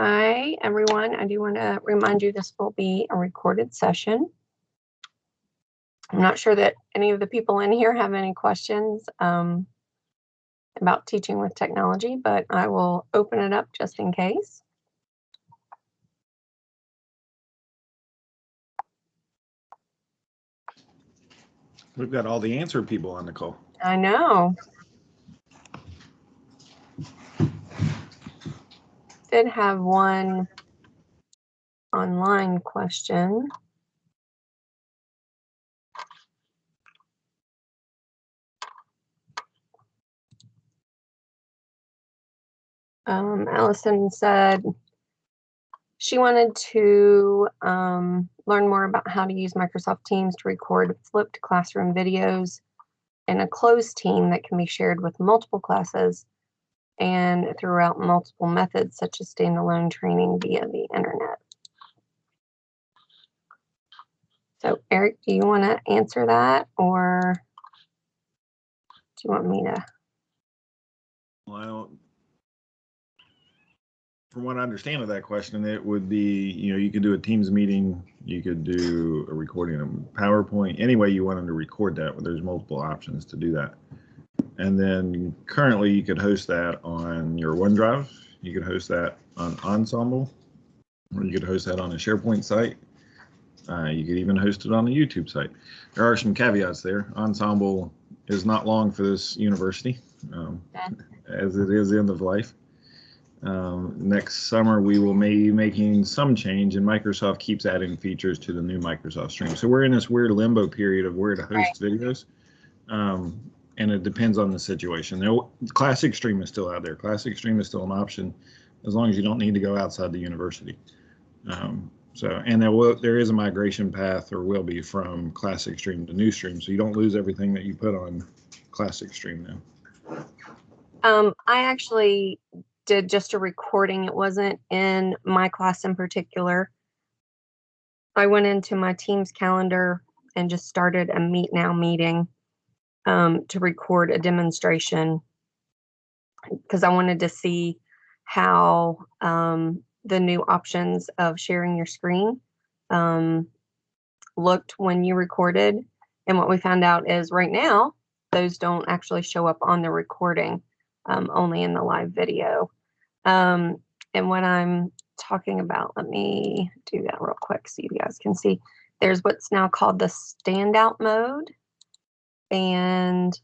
Hi, everyone. I do want to remind you this will be a recorded session. I'm not sure that any of the people in here have any questions about teaching with technology, but I will open it up just in case. We've got all the answer people on the call. I know. Did have one online question. Allison said she wanted to learn more about how to use Microsoft Teams to record flipped classroom videos in a closed team that can be shared with multiple classes and throughout multiple methods, such as standalone training via the internet. So, Eric, do you want to answer that, or do you want me to? Well, from what I understand of that question, it would be, you could do a Teams meeting, you could do a recording of PowerPoint, any way you wanted to record that, but there's multiple options to do that. And then currently you could host that on your OneDrive, you could host that on Ensemble, or you could host that on a SharePoint site. You could even host it on the YouTube site. There are some caveats there. Ensemble is not long for this university, as it is end of life. Next summer, we will be making some change, and Microsoft keeps adding features to the new Microsoft Stream. So we're in this weird limbo period of where to host videos, and it depends on the situation. Classic Stream is still out there. Classic Stream is still an option, as long as you don't need to go outside the university. And there is a migration path, or will be, from Classic Stream to New Stream, so you don't lose everything that you put on Classic Stream now. I actually did just a recording. It wasn't in my class in particular. I went into my Teams calendar and just started a Meet Now meeting to record a demonstration, because I wanted to see how the new options of sharing your screen looked when you recorded. And what we found out is right now, those don't actually show up on the recording, only in the live video. And what I'm talking about, let me do that real quick so you guys can see. There's what's now called the standout mode. And,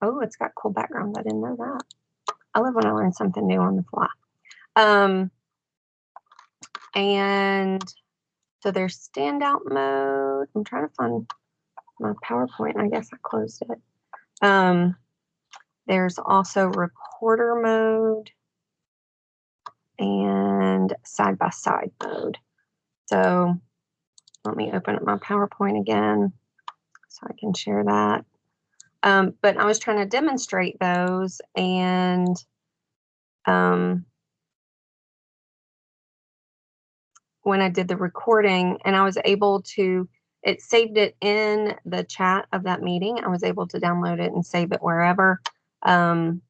oh, it's got cool background. I didn't know that. I love when I learn something new on the fly. And so there's standout mode. I'm trying to find my PowerPoint. I guess I closed it. There's also reporter mode and side-by-side mode. So let me open up my PowerPoint again so I can share that. But I was trying to demonstrate those, and when I did the recording, and I was able to, it saved it in the chat of that meeting. I was able to download it and save it wherever. And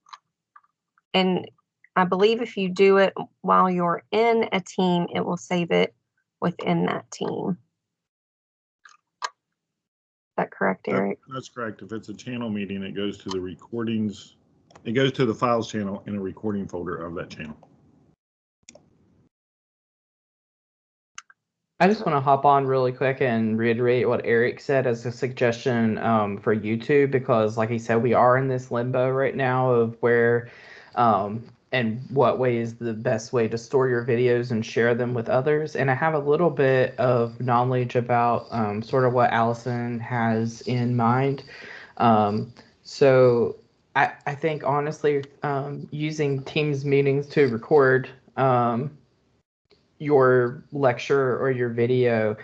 I believe if you do it while you're in a team, it will save it within that team. Is that correct, Eric? That's correct. If it's a channel meeting, it goes to the recordings. It goes to the files channel in a recording folder of that channel. I just want to hop on really quick and reiterate what Eric said as a suggestion for YouTube, because like he said, we are in this limbo right now of where and what way is the best way to store your videos and share them with others. And I have a little bit of knowledge about sort of what Allison has in mind. So I think honestly, using Teams meetings to record your lecture or your video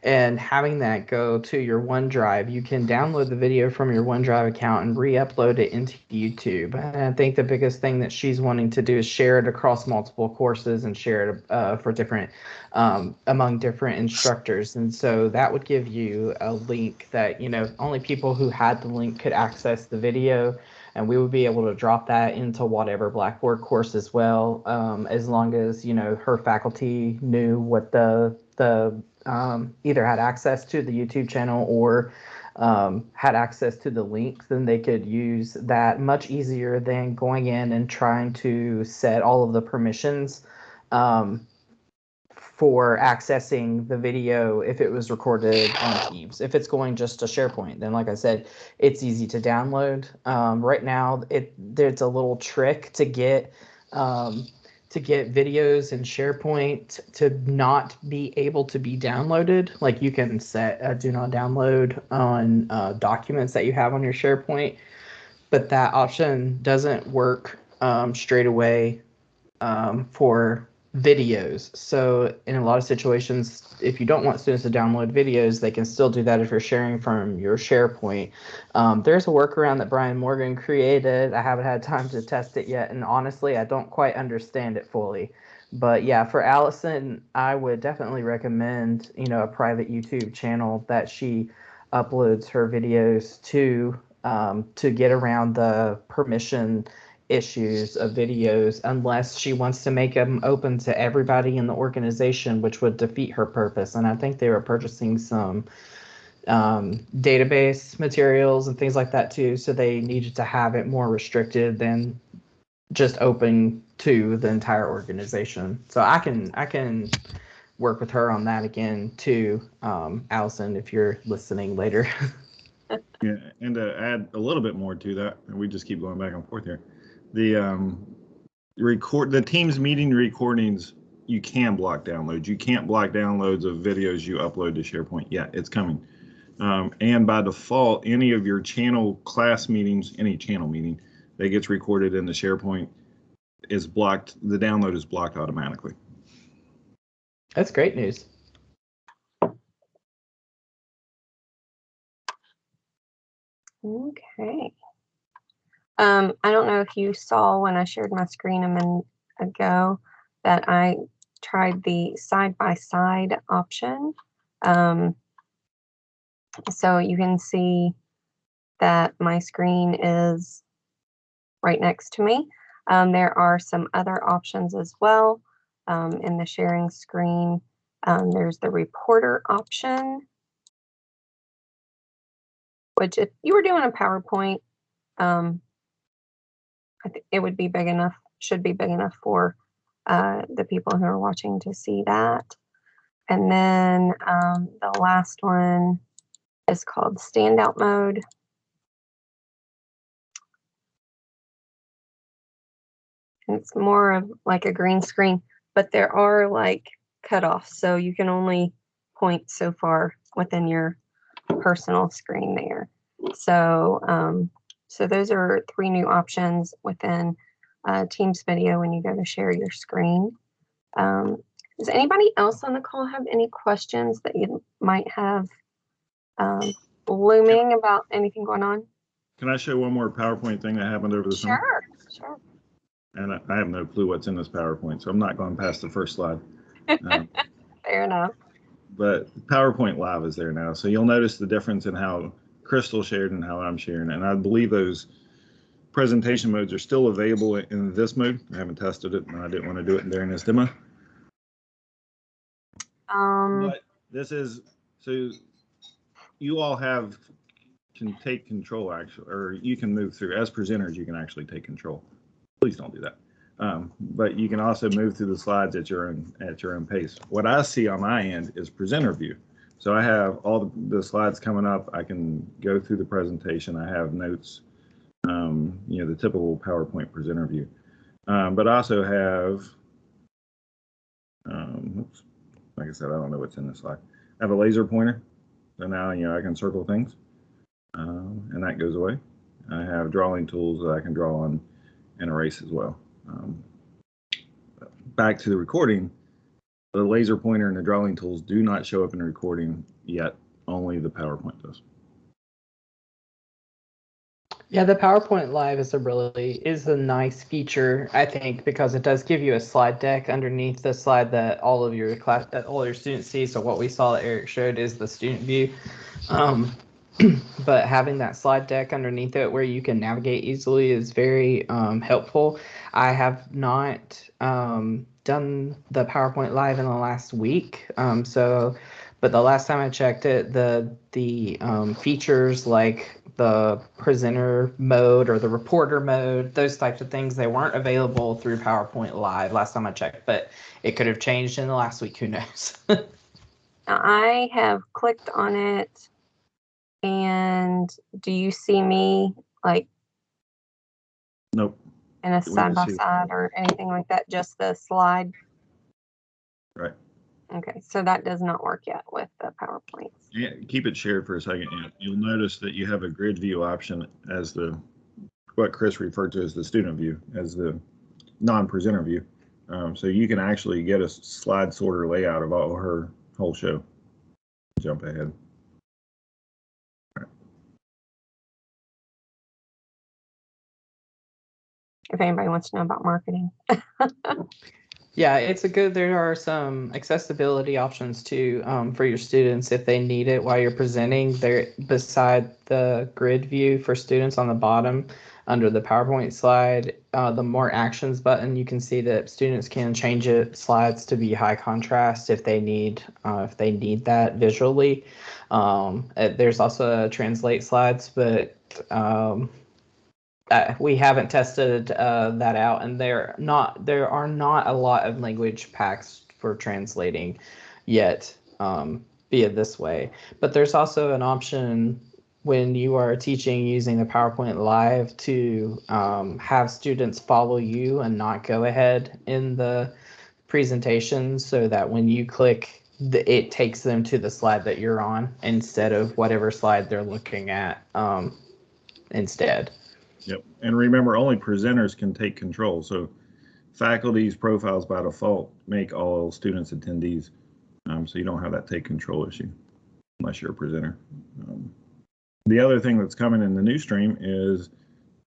and having that go to your OneDrive, you can download the video from your OneDrive account and re-upload it into YouTube. And I think the biggest thing that she's wanting to do is share it across multiple courses and share it for different among different instructors. And so that would give you a link that, only people who had the link could access the video. and we would be able to drop that into whatever Blackboard course as well, as long as her faculty knew what the either had access to the YouTube channel or had access to the links. Then they could use that much easier than going in and trying to set all of the permissions for accessing the video if it was recorded on Teams. If it's going just to SharePoint, then like I said, it's easy to download. Right now, there's a little trick to get videos in SharePoint to not be able to be downloaded. Like you can set a do not download on documents that you have on your SharePoint, but that option doesn't work straight away for videos. So in a lot of situations, if you don't want students to download videos, they can still do that if you're sharing from your SharePoint. There's a workaround that Brian Morgan created. I haven't had time to test it yet, and honestly, I don't quite understand it fully. But yeah, for Allison, I would definitely recommend, a private YouTube channel that she uploads her videos to get around the permission issues of videos, unless she wants to make them open to everybody in the organization, which would defeat her purpose. And I think they were purchasing some database materials and things like that too, so they needed to have it more restricted than just open to the entire organization. So I can work with her on that again too, Allison, if you're listening later. Yeah, and to add a little bit more to that, and we just keep going back and forth here. The Teams meeting recordings, you can block downloads. You can't block downloads of videos you upload to SharePoint. Yeah, it's coming. And by default, any of your channel class meetings, any channel meeting that gets recorded in the SharePoint is blocked. The download is blocked automatically. That's great news. Okay. I don't know if you saw when I shared my screen a minute ago that I tried the side-by-side option. So you can see that my screen is right next to me. There are some other options as well in the sharing screen. There's the reporter option, which if you were doing a PowerPoint, I think it would be big enough, should be big enough for the people who are watching to see that. And then the last one is called standout mode. And it's more of like a green screen, but there are like cutoffs, so you can only point so far within your personal screen there. So so those are 3 new options within Teams Video when you go to share your screen. Does anybody else on the call have any questions that you might have looming about anything going on? Can I show one more PowerPoint thing that happened over the summer? Sure. And I have no clue what's in this PowerPoint, so I'm not going past the first slide. Fair enough. But PowerPoint Live is there now, so you'll notice the difference in how Crystal shared and how I'm sharing. And I believe those presentation modes are still available in this mode. I haven't tested it, and I didn't want to do it during this demo. But this is, so you all can take control actually, or you can move through. As presenters, you can actually take control. Please don't do that. But you can also move through the slides at your own pace. What I see on my end is presenter view. So I have all the slides coming up. I can go through the presentation. I have notes, the typical PowerPoint presenter view. But I also have, oops, like I said, I don't know what's in this slide. I have a laser pointer. So now, I can circle things, and that goes away. I have drawing tools that I can draw on and erase as well. Back to the recording, the laser pointer and the drawing tools do not show up in the recording yet. Only the PowerPoint does. Yeah, the PowerPoint Live is a nice feature, I think, because it does give you a slide deck underneath the slide that all your students see. So what we saw that Eric showed is the student view. but having that slide deck underneath it where you can navigate easily is very helpful. I have not done the PowerPoint Live in the last week, but the last time I checked it, the features like the presenter mode or the reporter mode, those types of things, they weren't available through PowerPoint Live last time I checked, but it could have changed in the last week. Who knows? Now, I have clicked on it, and do you see me like Nope. in a We side can by see it. side or anything like that? Just the slide? Right. Okay, so that does not work yet with the PowerPoints. Yeah, keep it shared for a second. You'll notice that you have a grid view option as what Chris referred to as the student view, as the non-presenter view. So you can actually get a slide sorter layout of all her whole show. Jump ahead. If anybody wants to know about marketing. Yeah, there are some accessibility options too for your students if they need it while you're presenting. There, beside the grid view for students on the bottom under the PowerPoint slide, the more actions button, you can see that students can change slides to be high contrast if they need that visually. There's also translate slides, but we haven't tested that out, and there are not a lot of language packs for translating yet via this way. But there's also an option when you are teaching using the PowerPoint Live to have students follow you and not go ahead in the presentation, so that when you click, it takes them to the slide that you're on instead of whatever slide they're looking at instead. Yep. And remember, only presenters can take control. So faculty's profiles by default make all students attendees. So you don't have that take control issue unless you're a presenter. The other thing that's coming in the new stream is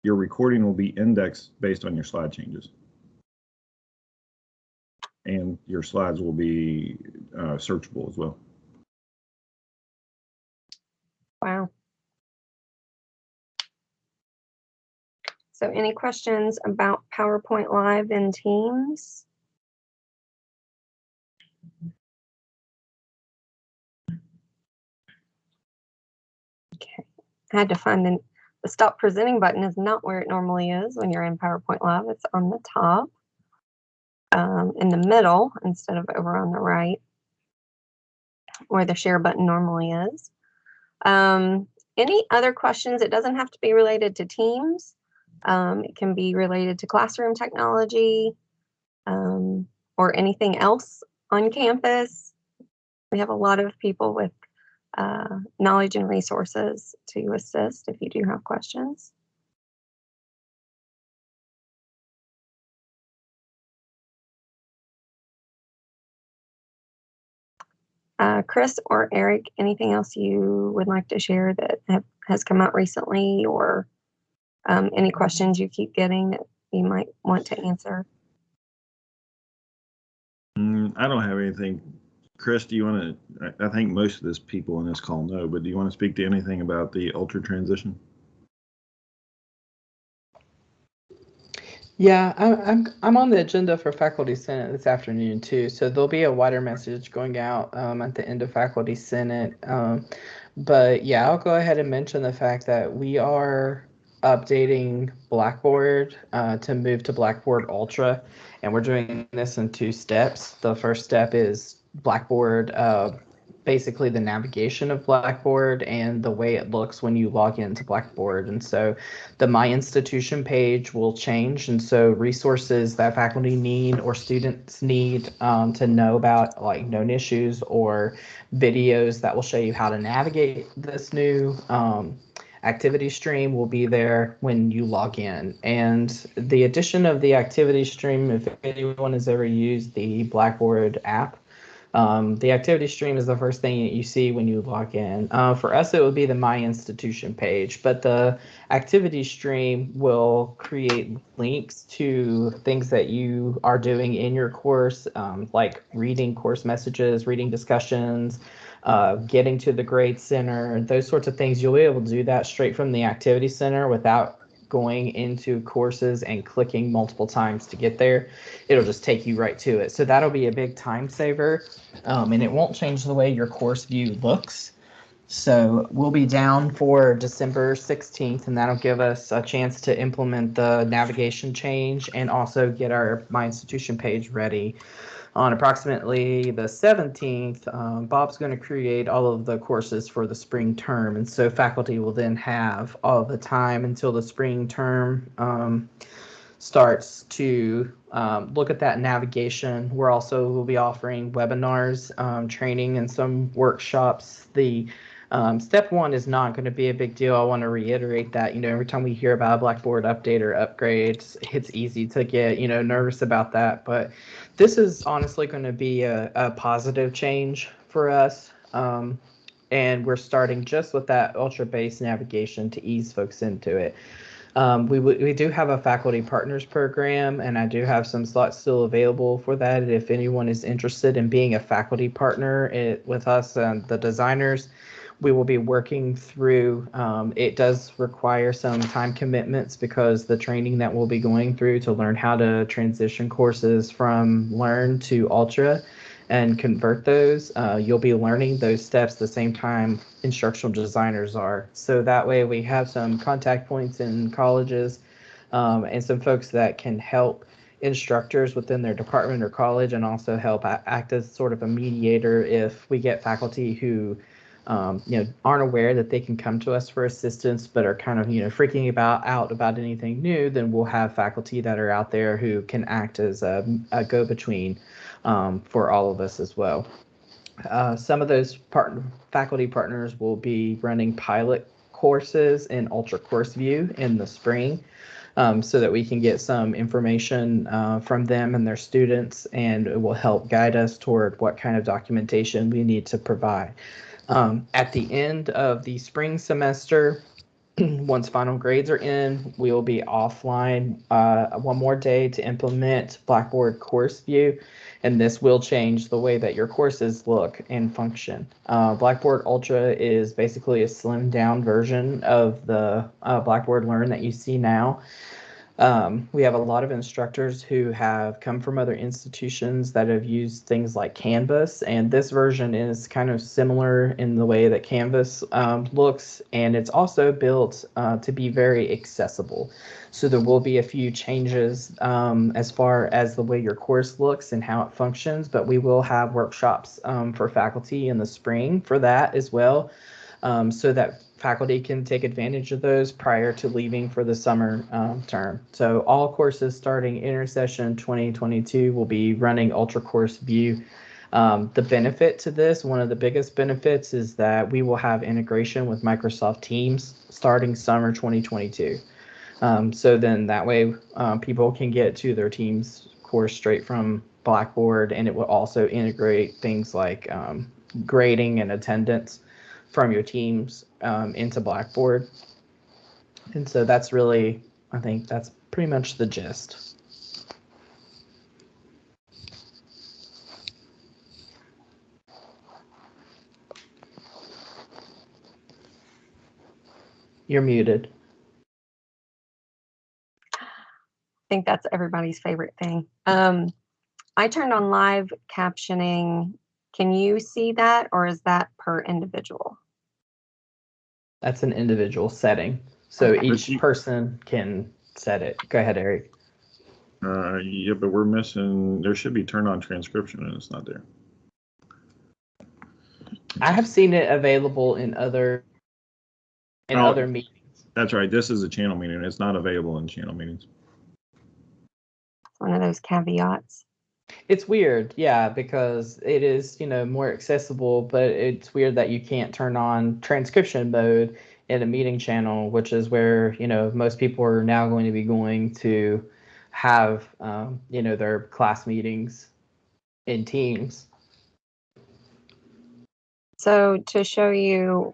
your recording will be indexed based on your slide changes. And your slides will be searchable as well. Wow. So any questions about PowerPoint Live in Teams? Okay, I had to find the stop presenting button is not where it normally is when you're in PowerPoint Live. It's on the top, in the middle, instead of over on the right, where the share button normally is. Any other questions? It doesn't have to be related to Teams. It can be related to classroom technology, or anything else on campus. We have a lot of people with knowledge and resources to assist if you do have questions. Chris or Eric, anything else you would like to share that has come out recently, or any questions you keep getting that you might want to answer? I don't have anything. Chris, do you want to, I think most of this people in this call know, but do you want to speak to anything about the Ultra transition? Yeah, I'm on the agenda for Faculty Senate this afternoon too, so there'll be a wider message going out at the end of Faculty Senate. But yeah, I'll go ahead and mention the fact that we are updating Blackboard to move to Blackboard Ultra, and we're doing this in 2 steps. The first step is Blackboard, basically the navigation of Blackboard and the way it looks when you log into Blackboard. And so the My Institution page will change. And so resources that faculty need or students need to know about, like known issues or videos that will show you how to navigate this new activity stream, will be there when you log in. And the addition of the activity stream, if anyone has ever used the Blackboard app, the activity stream is the first thing that you see when you log in. For us, it would be the My Institution page, but the activity stream will create links to things that you are doing in your course, like reading course messages, reading discussions, getting to the grade center, those sorts of things. You'll be able to do that straight from the activity center without going into courses and clicking multiple times to get there. It'll just take you right to it. So that'll be a big time saver, and it won't change the way your course view looks. So we'll be down for December 16th, and that'll give us a chance to implement the navigation change and also get our My Institution page ready. On approximately the 17th, Bob's going to create all of the courses for the spring term, and so faculty will then have all the time until the spring term starts to look at that navigation. We're also will be offering webinars, training, and some workshops. The step one is not going to be a big deal. I want to reiterate that, every time we hear about a Blackboard update or upgrades, it's easy to get, nervous about that. But this is honestly going to be a positive change for us. And we're starting just with that ultra base navigation to ease folks into it. We do have a faculty partners program, and I do have some slots still available for that. If anyone is interested in being a faculty partner with us and the designers, we will be working through. It does require some time commitments because the training that we'll be going through to learn how to transition courses from Learn to Ultra and convert those. You'll be learning those steps the same time instructional designers are. So that way we have some contact points in colleges and some folks that can help instructors within their department or college, and also help act as sort of a mediator if we get faculty who aren't aware that they can come to us for assistance, but are kind of, freaking out about anything new. Then we'll have faculty that are out there who can act as a go-between for all of us as well. Some of those faculty partners will be running pilot courses in Ultra Course View in the spring, so that we can get some information from them and their students, and it will help guide us toward what kind of documentation we need to provide. At the end of the spring semester, once final grades are in, we will be offline one more day to implement Blackboard Course View, and this will change the way that your courses look and function. Blackboard Ultra is basically a slimmed down version of the Blackboard Learn that you see now. We have a lot of instructors who have come from other institutions that have used things like Canvas, and this version is kind of similar in the way that Canvas looks, and it's also built to be very accessible. So there will be a few changes as far as the way your course looks and how it functions, but we will have workshops for faculty in the spring for that as well, so that faculty can take advantage of those prior to leaving for the summer term. So all courses starting intersession 2022 will be running Ultra Course View. The benefit to this, one of the biggest benefits, is that we will have integration with Microsoft Teams starting summer 2022. So then that way people can get to their Teams course straight from Blackboard, and it will also integrate things like grading and attendance from your Teams into Blackboard. And so that's really, I think that's pretty much the gist. You're muted. I think that's everybody's favorite thing. I turned on live captioning. Can you see that, or is that per individual? That's an individual setting. So Okay. each person can set it. Go ahead, Eric. Yeah, but we're missing, there should be turn on transcription and it's not there. I have seen it available in other meetings. That's right. This is a channel meeting. It's not available in channel meetings. One of those caveats. It's weird, yeah, because it is, more accessible, but it's weird that you can't turn on transcription mode in a meeting channel, which is where, most people are now going to be going to have, their class meetings in Teams. So to show you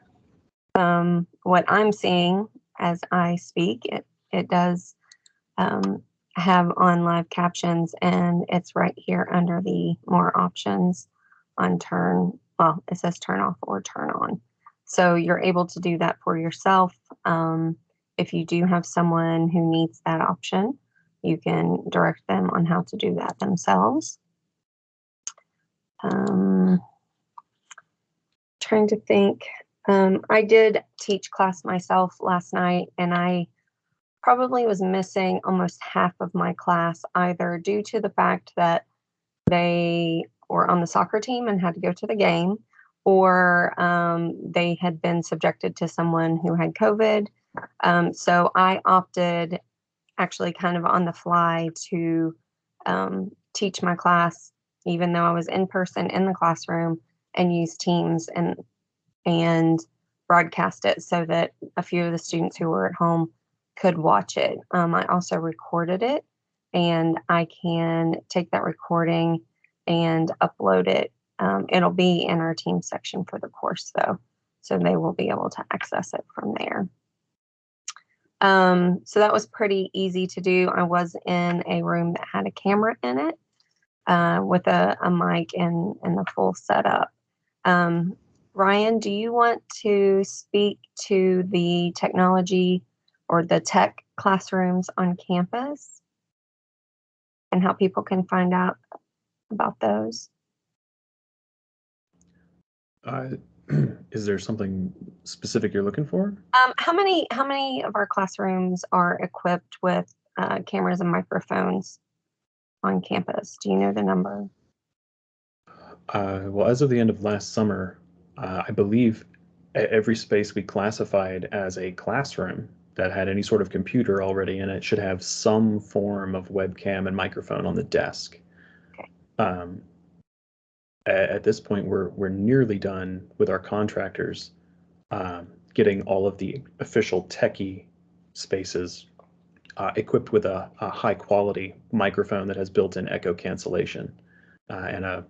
what I'm seeing as I speak, it does have on live captions, and it's right here under the more options on turn well, it says turn off or turn on. So you're able to do that for yourself. If you do have someone who needs that option, you can direct them on how to do that themselves. Trying to think. I did teach class myself last night, and I probably was missing almost half of my class, either due to the fact that they were on the soccer team and had to go to the game, or they had been subjected to someone who had COVID. So I opted, actually kind of on the fly, to teach my class, even though I was in person in the classroom, and use Teams and broadcast it so that a few of the students who were at home could watch it. I also recorded it, and I can take that recording and upload it. It'll be in our team section for the course, though, so they will be able to access it from there. So that was pretty easy to do. I was in a room that had a camera in it, with a mic and the full setup. Ryan, do you want to speak to the technology or the tech classrooms on campus and how people can find out about those? Is there something specific you're looking for? How many of our classrooms are equipped with cameras and microphones on campus? Do you know the number? Well, as of the end of last summer, I believe every space we classified as a classroom that had any sort of computer already in it should have some form of webcam and microphone on the desk. Okay. At this point, we're nearly done with our contractors getting all of the official techie spaces equipped with a high quality microphone that has built-in echo cancellation and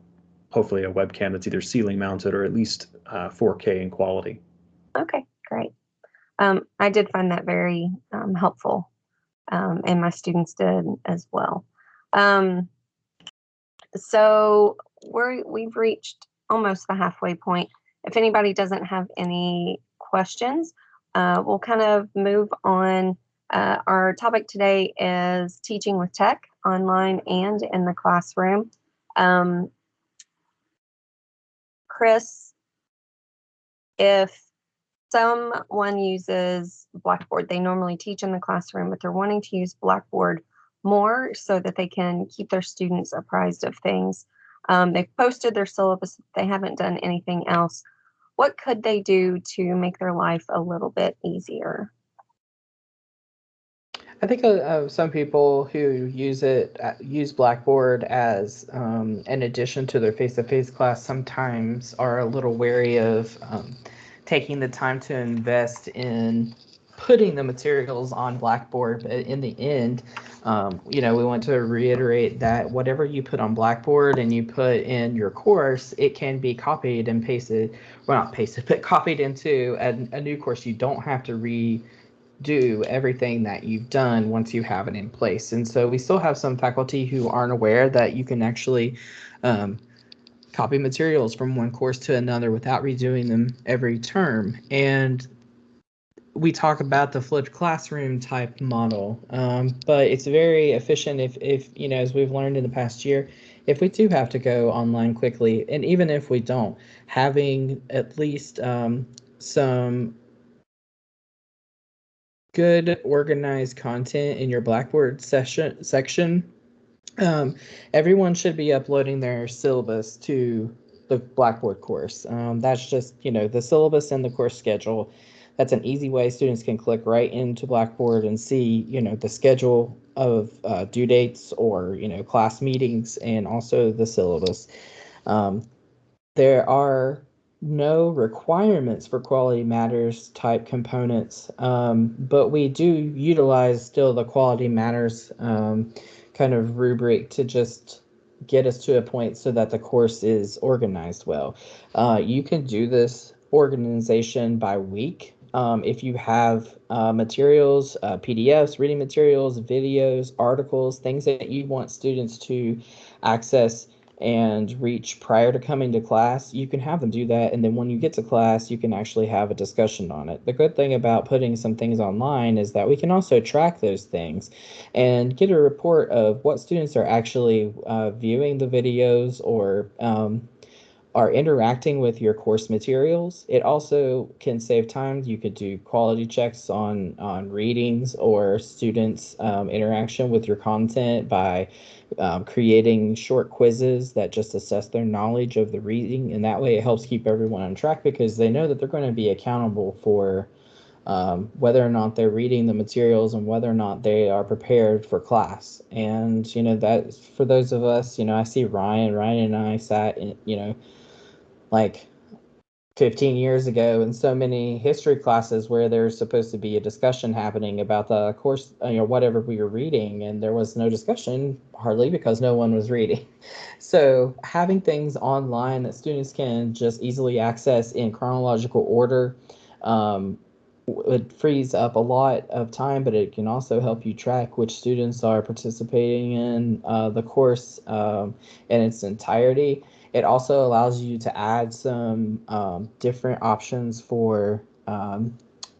hopefully a webcam that's either ceiling mounted or at least 4K in quality. Okay, great. I did find that very helpful, and my students did as well. So we've reached almost the halfway point. If anybody doesn't have any questions, we'll kind of move on. Our topic today is teaching with tech, online and in the classroom. Chris, if someone uses Blackboard, they normally teach in the classroom, but they're wanting to use Blackboard more so that they can keep their students apprised of things. They've posted their syllabus. They haven't done anything else. What could they do to make their life a little bit easier? I think some people who use Blackboard as an addition to their face-to-face class sometimes are a little wary of taking the time to invest in putting the materials on Blackboard. But in the end, we want to reiterate that whatever you put on Blackboard and you put in your course, it can be copied and pasted, well, not pasted, but copied into a new course. You don't have to redo everything that you've done once you have it in place. And so we still have some faculty who aren't aware that you can actually copy materials from one course to another without redoing them every term. And we talk about the flipped classroom type model, but it's very efficient if as we've learned in the past year, if we do have to go online quickly, and even if we don't, having at least some good organized content in your Blackboard section. Everyone should be uploading their syllabus to the Blackboard course. That's just, the syllabus and the course schedule. That's an easy way students can click right into Blackboard and see, the schedule of due dates or, class meetings, and also the syllabus. There are no requirements for Quality Matters type components, but we do utilize still the Quality Matters kind of rubric to just get us to a point so that the course is organized well. You can do this organization by week. If you have materials, PDFs, reading materials, videos, articles, things that you want students to access and reach prior to coming to class, you can have them do that. And then when you get to class, you can actually have a discussion on it. The good thing about putting some things online is that we can also track those things and get a report of what students are actually viewing the videos or are interacting with your course materials. It also can save time. You could do quality checks on readings or students' interaction with your content by creating short quizzes that just assess their knowledge of the reading. And that way it helps keep everyone on track because they know that they're going to be accountable for whether or not they're reading the materials and whether or not they are prepared for class. And, that for those of us, I see Ryan and I sat in, like 15 years ago in so many history classes where there's supposed to be a discussion happening about the course, whatever we were reading, and there was no discussion hardly because no one was reading. So having things online that students can just easily access in chronological order, it frees up a lot of time, but it can also help you track which students are participating in the course in its entirety. It also allows you to add some different options for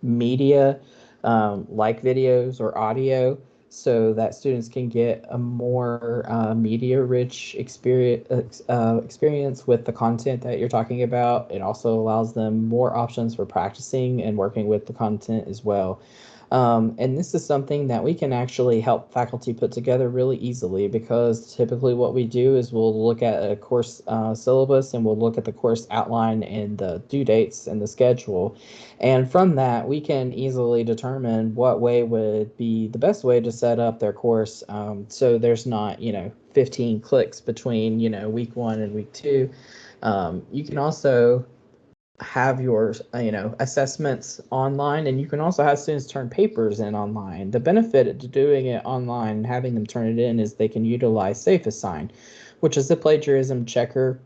media, like videos or audio, so that students can get a more media-rich experience with the content that you're talking about. It also allows them more options for practicing and working with the content as well. And this is something that we can actually help faculty put together really easily because typically what we do is we'll look at a course syllabus and we'll look at the course outline and the due dates and the schedule. And from that, we can easily determine what way would be the best way to set up their course so there's not, 15 clicks between, week 1 and week 2. You can also have your assessments online, and you can also have students turn papers in online. The benefit to doing it online and having them turn it in is they can utilize SafeAssign, which is a plagiarism checker.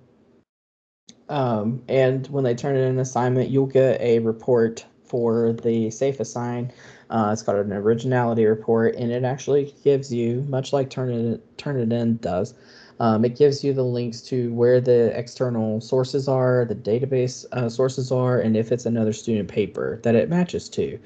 And when they turn in an assignment, you'll get a report for the SafeAssign. It's called an originality report, and it actually gives you, much like Turnitin does, it gives you the links to where the external sources are, the database sources are, and if it's another student paper that it matches to.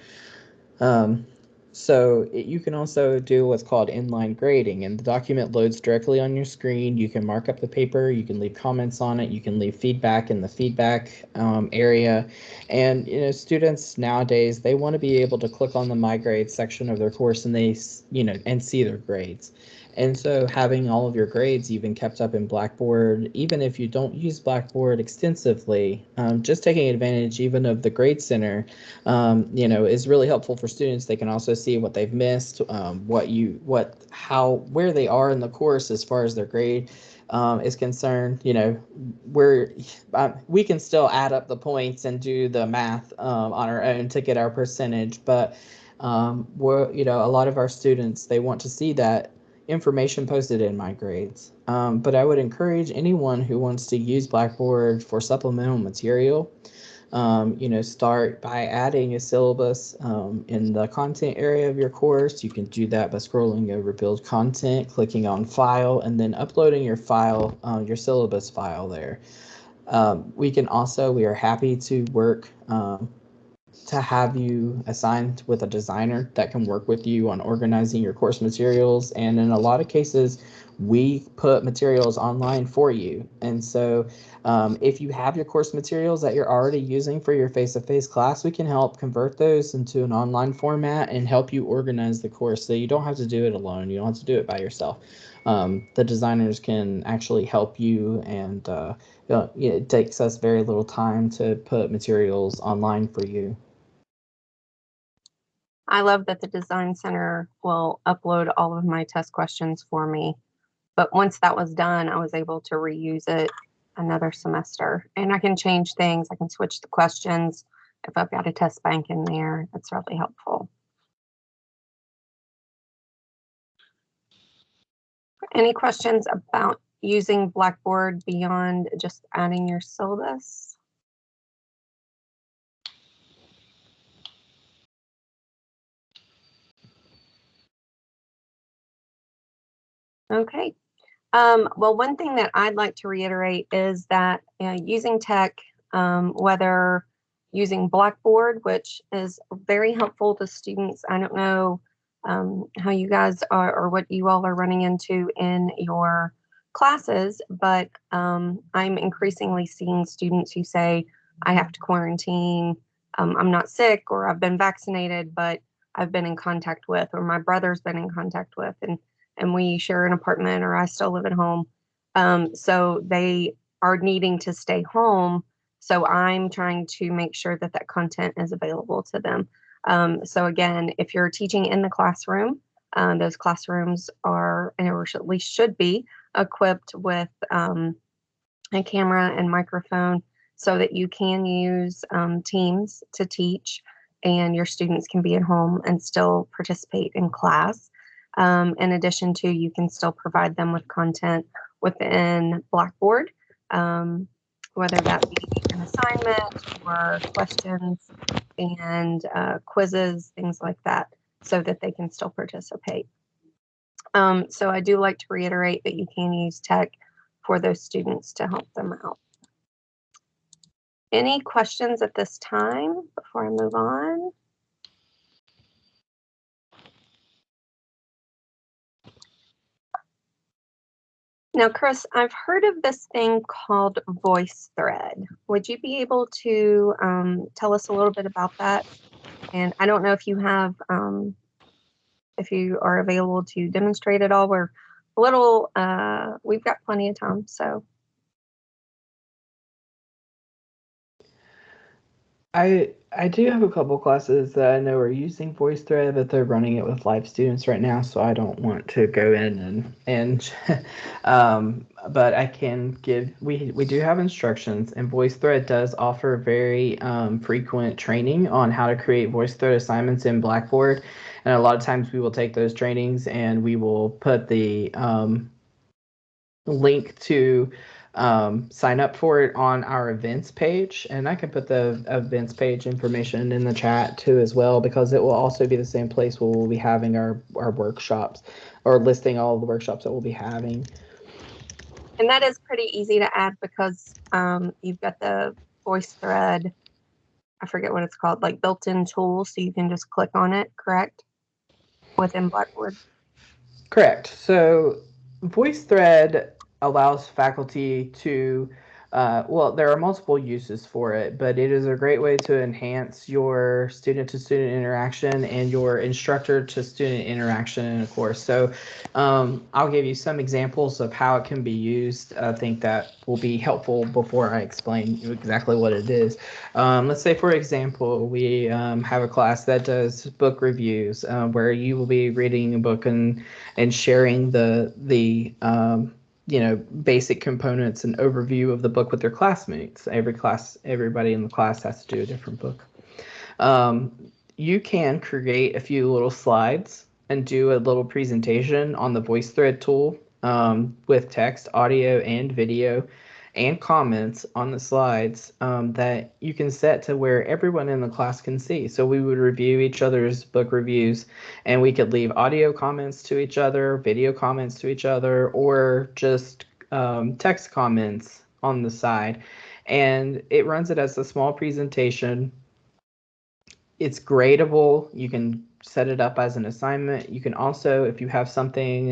You can also do what's called inline grading, and the document loads directly on your screen. You can mark up the paper, you can leave comments on it, you can leave feedback in the feedback area. And students nowadays, they want to be able to click on the My Grades section of their course and and see their grades. And so having all of your grades even kept up in Blackboard, even if you don't use Blackboard extensively, just taking advantage even of the Grade Center, is really helpful for students. They can also see what they've missed, where they are in the course as far as their grade is concerned. We can still add up the points and do the math on our own to get our percentage, but a lot of our students, they want to see that information posted in My Grades. But I would encourage anyone who wants to use Blackboard for supplemental material, start by adding a syllabus in the content area of your course. You can do that by scrolling over Build Content, clicking on File, and then uploading your file, your syllabus file there. We are happy to work to have you assigned with a designer that can work with you on organizing your course materials. And in a lot of cases, we put materials online for you. And so if you have your course materials that you're already using for your face-to-face class, we can help convert those into an online format and help you organize the course so you don't have to do it alone. You don't have to do it by yourself. The designers can actually help you, and it takes us very little time to put materials online for you. I love that the Design Center will upload all of my test questions for me. But once that was done, I was able to reuse it another semester. And I can change things. I can switch the questions if I've got a test bank in there. That's really helpful. Any questions about using Blackboard beyond just adding your syllabus? Okay, Well, one thing that I'd like to reiterate is that using tech, whether using Blackboard, which is very helpful to students. I don't know how you guys are or what you all are running into in your classes, but I'm increasingly seeing students who say, I have to quarantine, I'm not sick, or I've been vaccinated, but I've been in contact with, or my brother's been in contact with, and we share an apartment, or I still live at home. So they are needing to stay home. So I'm trying to make sure that that content is available to them. So again, if you're teaching in the classroom, those classrooms are, or at least should be, equipped with a camera and microphone so that you can use Teams to teach, and your students can be at home and still participate in class. In addition to, you can still provide them with content within Blackboard, whether that be an assignment or questions and quizzes, things like that, so that they can still participate. So I do like to reiterate that you can use tech for those students to help them out. Any questions at this time before I move on? Now, Chris, I've heard of this thing called VoiceThread. Would you be able to tell us a little bit about that? And I don't know if you have, if you are available to demonstrate it all. We're a little, we've got plenty of time, so. I do have a couple classes that I know are using VoiceThread, but they're running it with live students right now, so I don't want to go in and but I can give, we do have instructions, and VoiceThread does offer very frequent training on how to create VoiceThread assignments in Blackboard, and a lot of times we will take those trainings and we will put the link to sign up for it on our events page, and I can put the events page information in the chat too as well, because it will also be the same place where we'll be having our workshops, or listing all the workshops that we'll be having. And that is pretty easy to add, because you've got the VoiceThread, I forget what it's called, like built-in tool, so you can just click on it, correct? Within Blackboard. Correct. So VoiceThread allows faculty to, well, there are multiple uses for it, but it is a great way to enhance your student-to-student interaction and your instructor-to-student interaction in a course. So I'll give you some examples of how it can be used. I think that will be helpful before I explain exactly what it is. Let's say, for example, we have a class that does book reviews, where you will be reading a book and sharing the basic components and overview of the book with their classmates. Everybody in the class has to do a different book. You can create a few little slides and do a little presentation on the VoiceThread tool with text, audio, and video, and comments on the slides that you can set to where everyone in the class can see. So we would review each other's book reviews, and we could leave audio comments to each other, video comments to each other, or just text comments on the side. And it runs it as a small presentation. It's gradable. You can set it up as an assignment. You can also, if you have something,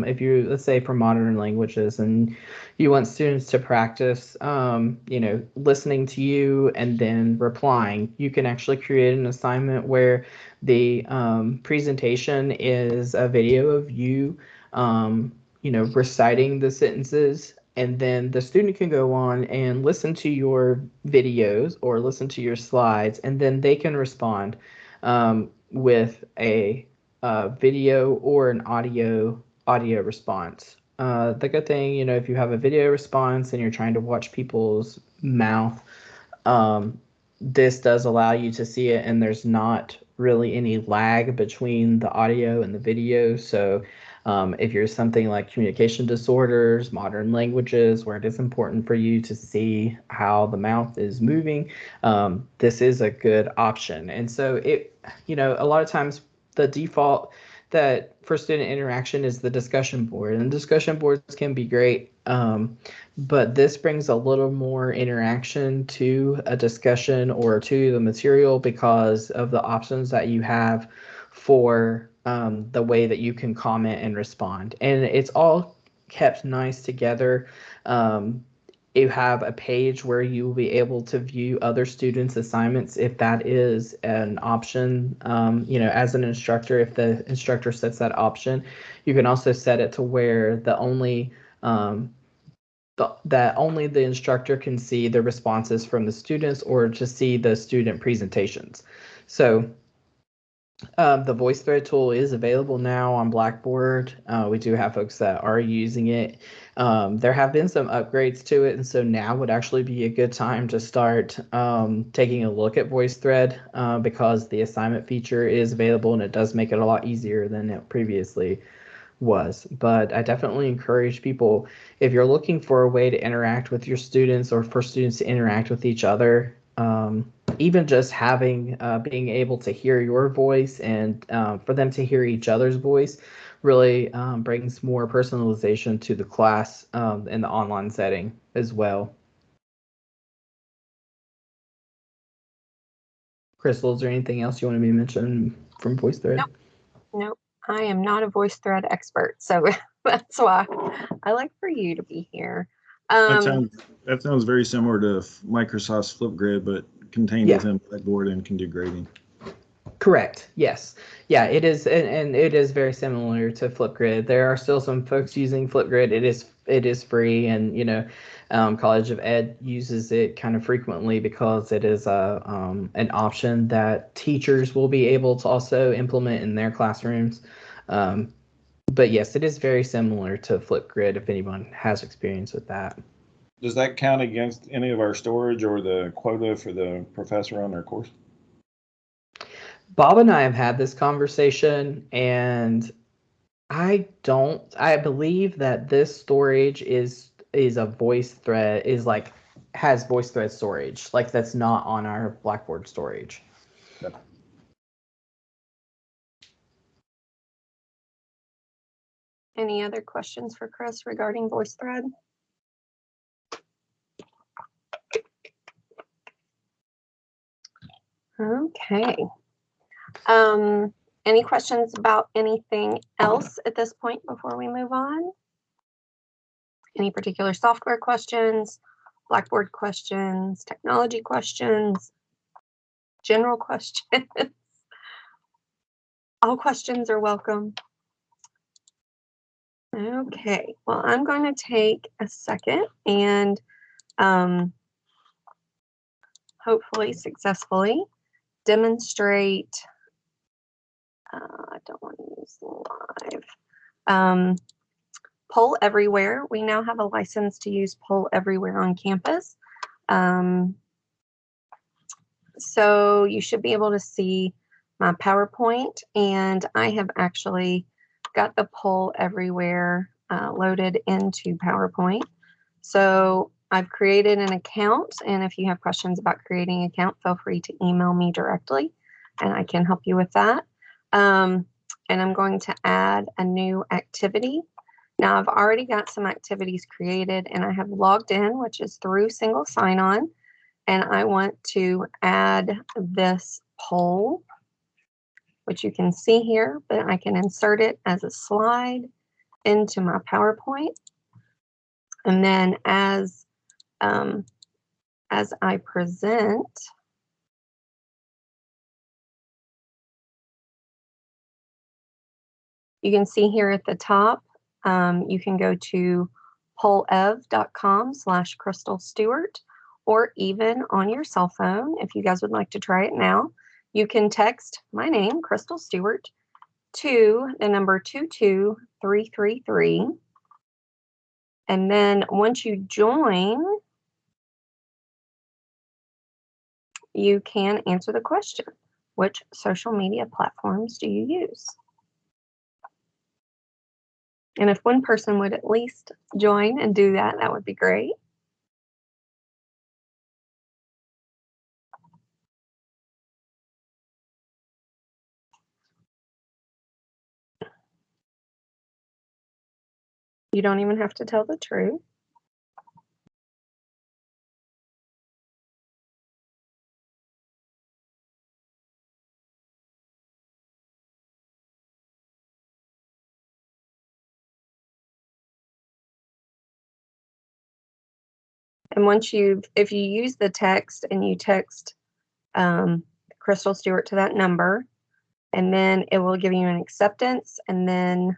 if you, let's say for modern languages, and you want students to practice, listening to you and then replying, you can actually create an assignment where the presentation is a video of you, reciting the sentences, and then the student can go on and listen to your videos or listen to your slides, and then they can respond with a video or an audio response. The good thing, if you have a video response and you're trying to watch people's mouth, this does allow you to see it, and there's not really any lag between the audio and the video. So if you're something like communication disorders, modern languages, where it is important for you to see how the mouth is moving, this is a good option. And so a lot of times the default that for student interaction is the discussion board, and discussion boards can be great, but this brings a little more interaction to a discussion or to the material because of the options that you have for the way that you can comment and respond, and it's all kept nice together. You have a page where you will be able to view other students' assignments if that is an option. As an instructor, if the instructor sets that option, you can also set it to where that only the instructor can see the responses from the students or to see the student presentations. So the VoiceThread tool is available now on Blackboard. We do have folks that are using it. There have been some upgrades to it, and so now would actually be a good time to start taking a look at VoiceThread because the assignment feature is available and it does make it a lot easier than it previously was. But I definitely encourage people, if you're looking for a way to interact with your students or for students to interact with each other, even just having being able to hear your voice and for them to hear each other's voice really brings more personalization to the class in the online setting as well. Crystal, is there anything else you want to be mentioned from VoiceThread? Nope. I am not a VoiceThread expert, so that's why I like for you to be here. That sounds very similar to Microsoft's Flipgrid, but contained Yeah. within Blackboard and can do grading. Correct. Yes. Yeah, it is, and it is very similar to Flipgrid. There are still some folks using Flipgrid. It is free, and College of Ed uses it kind of frequently because it is an option that teachers will be able to also implement in their classrooms. But yes, it is very similar to Flipgrid if anyone has experience with that. Does that count against any of our storage or the quota for the professor on their course? Bob and I have had this conversation, and I believe that this storage is a VoiceThread, has VoiceThread storage. Like, that's not on our Blackboard storage. Yep. Any other questions for Chris regarding VoiceThread? Okay. Any questions about anything else at this point before we move on? Any particular software questions, Blackboard questions, technology questions, general questions? All questions are welcome. Okay, well, I'm going to take a second and hopefully successfully demonstrate. I don't want to use live. Poll Everywhere. We now have a license to use Poll Everywhere on campus. So you should be able to see my PowerPoint, and I have actually got the Poll Everywhere loaded into PowerPoint. So I've created an account, and if you have questions about creating an account, feel free to email me directly, and I can help you with that. And I'm going to add a new activity. Now, I've already got some activities created, and I have logged in, which is through single sign-on, and I want to add this poll, which you can see here, but I can insert it as a slide into my PowerPoint. And then as I present, you can see here at the top, you can go to pollev.com/Crystal Stewart, or even on your cell phone, if you guys would like to try it now, you can text my name, Crystal Stewart, to the number 22333. And then once you join, you can answer the question, which social media platforms do you use? And if one person would at least join and do that, that would be great. You don't even have to tell the truth. And once if you use the text and you text Crystal Stewart to that number, and then it will give you an acceptance, and then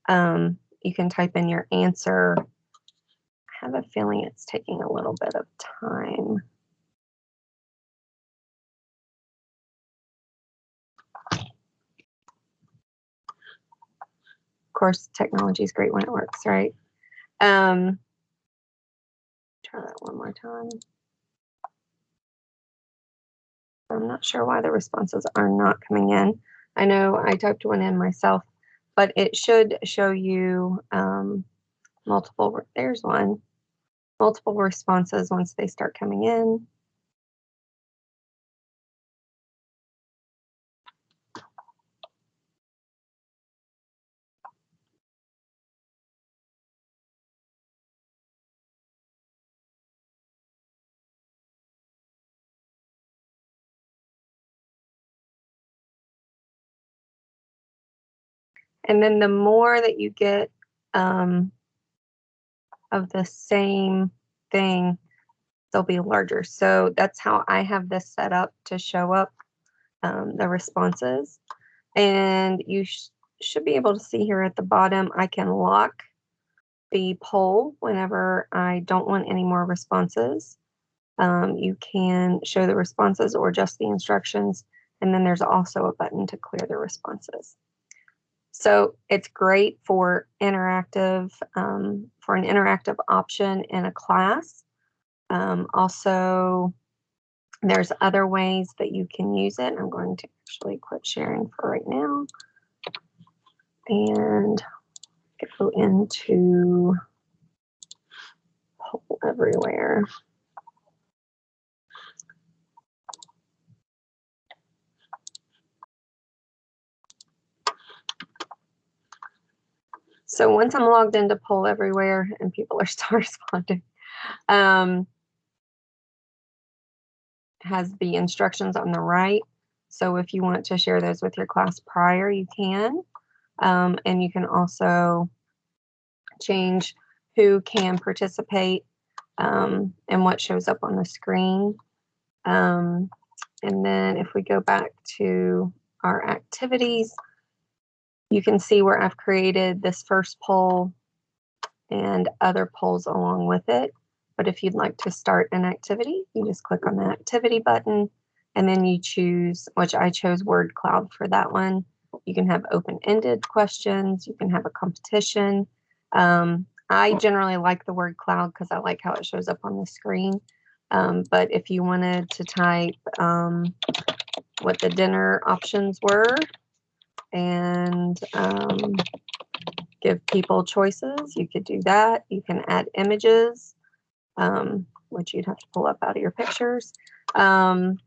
you can type in your answer. I have a feeling it's taking a little bit of time. Of course, technology is great when it works, right? Try that one more time. I'm not sure why the responses are not coming in. I know I typed one in myself, but it should show you multiple, there's one, multiple responses once they start coming in. And then the more that you get of the same thing, they'll be larger. So that's how I have this set up to show up the responses. And you should be able to see here at the bottom, I can lock the poll whenever I don't want any more responses. You can show the responses or just the instructions. And then there's also a button to clear the responses. So it's great for interactive, for an interactive option in a class. Also, there's other ways that you can use it. I'm going to actually quit sharing for right now and go into Poll Everywhere. So once I'm logged into Poll Everywhere and people are still responding, has the instructions on the right. So if you want to share those with your class prior, you can. And you can also change who can participate and what shows up on the screen. And then if we go back to our activities, you can see where I've created this first poll and other polls along with it. But if you'd like to start an activity, you just click on the activity button and then you choose, which I chose word cloud for that one. You can have open-ended questions. You can have a competition. I generally like the word cloud because I like how it shows up on the screen. But if you wanted to type what the dinner options were and give people choices, you could do that. You can add images, which you'd have to pull up out of your pictures. And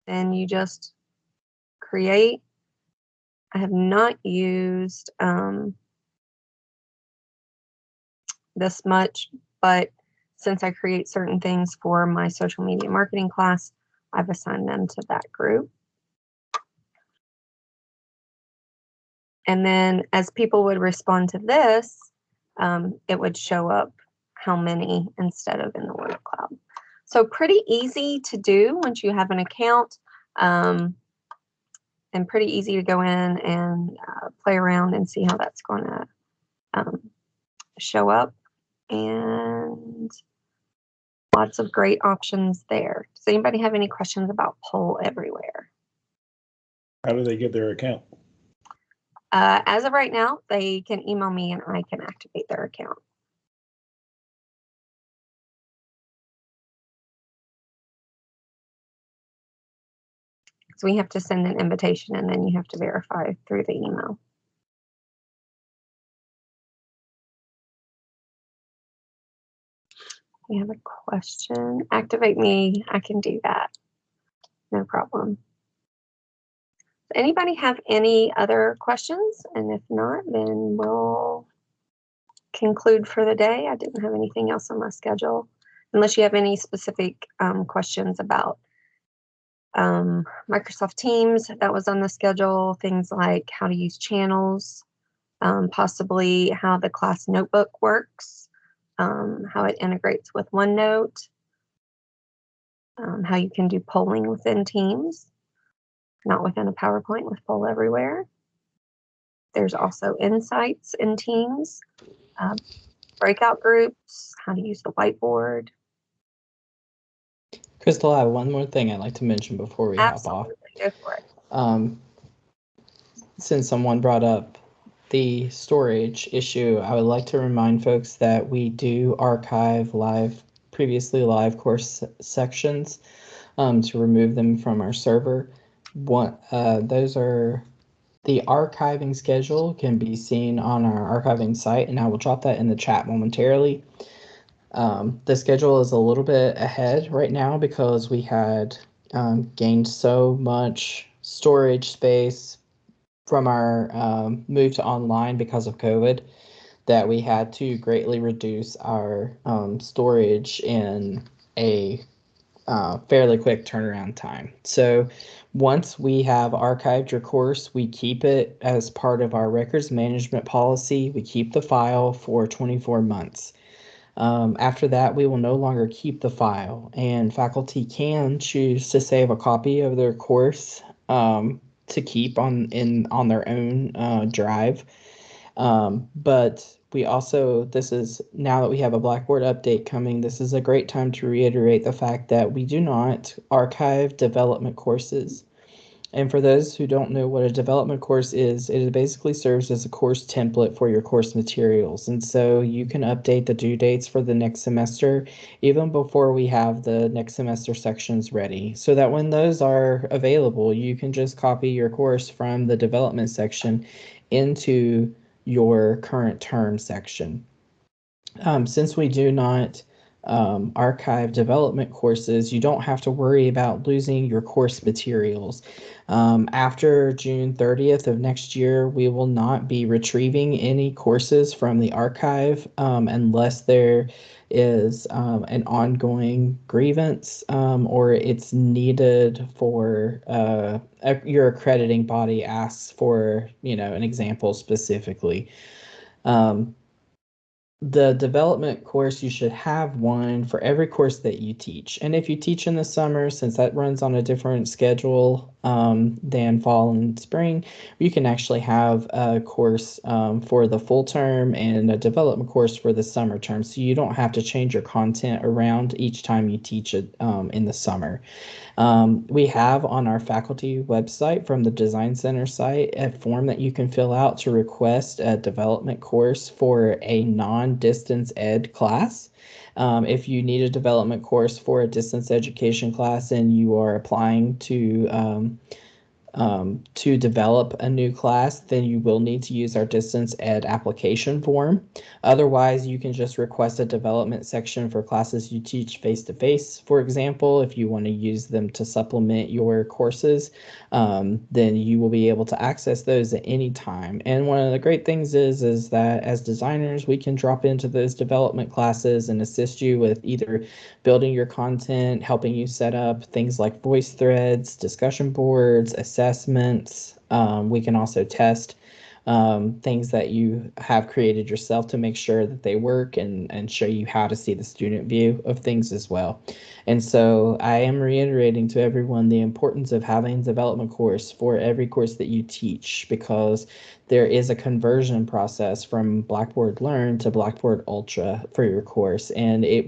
you just create. I have not used this much, but since I create certain things for my social media marketing class, I've assigned them to that group. And then as people would respond to this, it would show up how many instead of in the word cloud. So pretty easy to do once you have an account, and pretty easy to go in and play around and see how that's going to show up. And lots of great options there. Does anybody have any questions about Poll Everywhere? How do they get their account? As of right now, they can email me and I can activate their account. So we have to send an invitation and then you have to verify through the email. We have a question. Activate me. I can do that. No problem. Anybody have any other questions? And if not, then we'll conclude for the day. I didn't have anything else on my schedule, unless you have any specific questions about Microsoft Teams that was on the schedule, things like how to use channels, possibly how the class notebook works, how it integrates with OneNote, how you can do polling within Teams, not within a PowerPoint with poll everywhere. There's also insights in Teams, breakout groups, how to use the whiteboard. Crystal, I have one more thing I'd like to mention before we hop off. Absolutely, go for it. Since someone brought up the storage issue, I would like to remind folks that we do archive previously live course sections to remove them from our server. Those are the archiving schedule can be seen on our archiving site, and I will drop that in the chat momentarily. The schedule is a little bit ahead right now because we had gained so much storage space from our move to online because of COVID that we had to greatly reduce our storage in a fairly quick turnaround time. So once we have archived your course, we keep it as part of our records management policy. We keep the file for 24 months. After that, we will no longer keep the file, and faculty can choose to save a copy of their course to keep on their own drive. But we also, this is, now that we have a Blackboard update coming, this is a great time to reiterate the fact that we do not archive development courses. And for those who don't know what a development course is, it basically serves as a course template for your course materials. And so you can update the due dates for the next semester even before we have the next semester sections ready, so that when those are available, you can just copy your course from the development section into your current term section. Since we do not archive development courses, you don't have to worry about losing your course materials. After June 30th of next year, we will not be retrieving any courses from the archive unless there is an ongoing grievance or it's needed for your accrediting body asks for, an example specifically. The development course, you should have one for every course that you teach. And if you teach in the summer, since that runs on a different schedule than fall and spring, you can actually have a course for the full term and a development course for the summer term. So you don't have to change your content around each time you teach it in the summer. We have on our faculty website from the Design Center site a form that you can fill out to request a development course for a non-distance ed class. If you need a development course for a distance education class and you are applying to develop a new class, then you will need to use our distance ed application form. Otherwise, you can just request a development section for classes you teach face-to-face. For example, if you want to use them to supplement your courses, then you will be able to access those at any time. And one of the great things is that as designers, we can drop into those development classes and assist you with either building your content, helping you set up things like voice threads, discussion boards, assessments. We can also test things that you have created yourself to make sure that they work and show you how to see the student view of things as well. And so I am reiterating to everyone the importance of having a development course for every course that you teach, because there is a conversion process from Blackboard Learn to Blackboard Ultra for your course, and there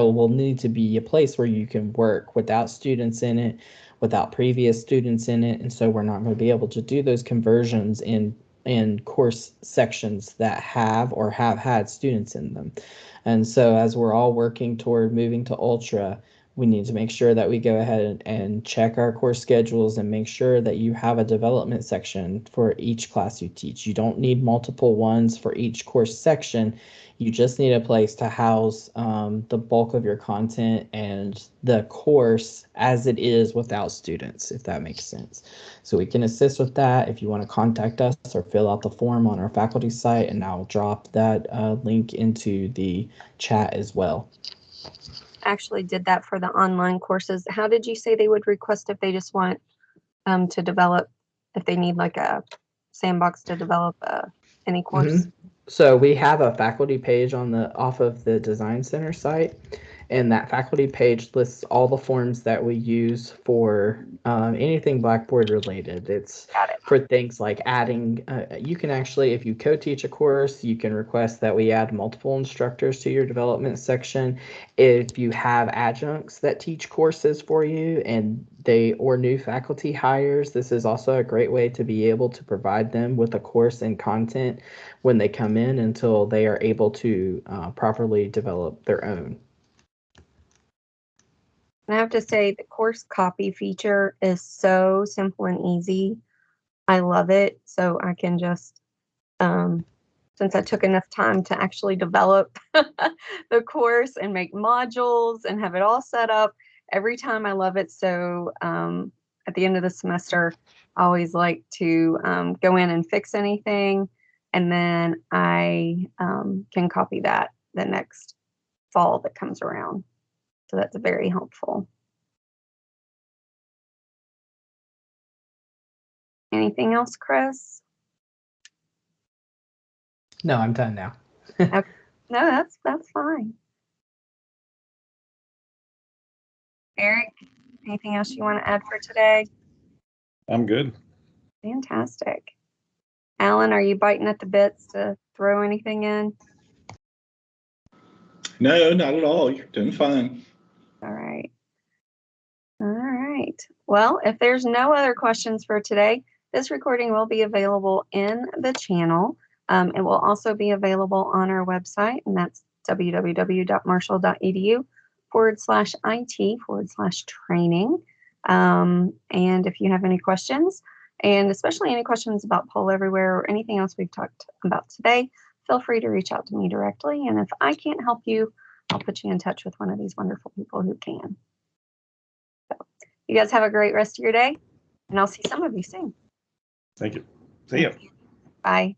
will need to be a place where you can work without students in it, without previous students in it. And so we're not going to be able to do those conversions in course sections that have had students in them. And so as we're all working toward moving to Ultra, We need to make sure that we go ahead and check our course schedules and make sure that you have a development section for each class you teach. You don't need multiple ones for each course section. You just need a place to house the bulk of your content and the course as it is without students, if that makes sense. So we can assist with that if you want to contact us or fill out the form on our faculty site, and I'll drop that link into the chat as well. Actually did that for the online courses. How did you say they would request if they just want to develop, if they need like a sandbox to develop any course? So we have a faculty page off of the Design Center site, and that faculty page lists all the forms that we use for anything Blackboard related. It's Got it. for things like adding, you can actually, if you co-teach a course, you can request that we add multiple instructors to your development section. If you have adjuncts that teach courses for you and or new faculty hires, this is also a great way to be able to provide them with a course and content when they come in until they are able to properly develop their own. And I have to say the course copy feature is so simple and easy. I love it. So I can just, since I took enough time to actually develop the course and make modules and have it all set up, every time I love it. So at the end of the semester, I always like to go in and fix anything. And then I can copy that the next fall that comes around. So that's very helpful. Anything else, Chris? No, I'm done now. Okay. No, that's fine. Eric, anything else you want to add for today? I'm good. Fantastic. Alan, are you biting at the bits to throw anything in? No, not at all. You're doing fine. All right. All right. Well, if there's no other questions for today, this recording will be available in the channel. It will also be available on our website, and that's www.marshall.edu/IT/training. And if you have any questions, and especially any questions about Poll Everywhere or anything else we've talked about today, feel free to reach out to me directly. And if I can't help you, I'll put you in touch with one of these wonderful people who can. So you guys have a great rest of your day, and I'll see some of you soon. Thank you. See ya. Bye.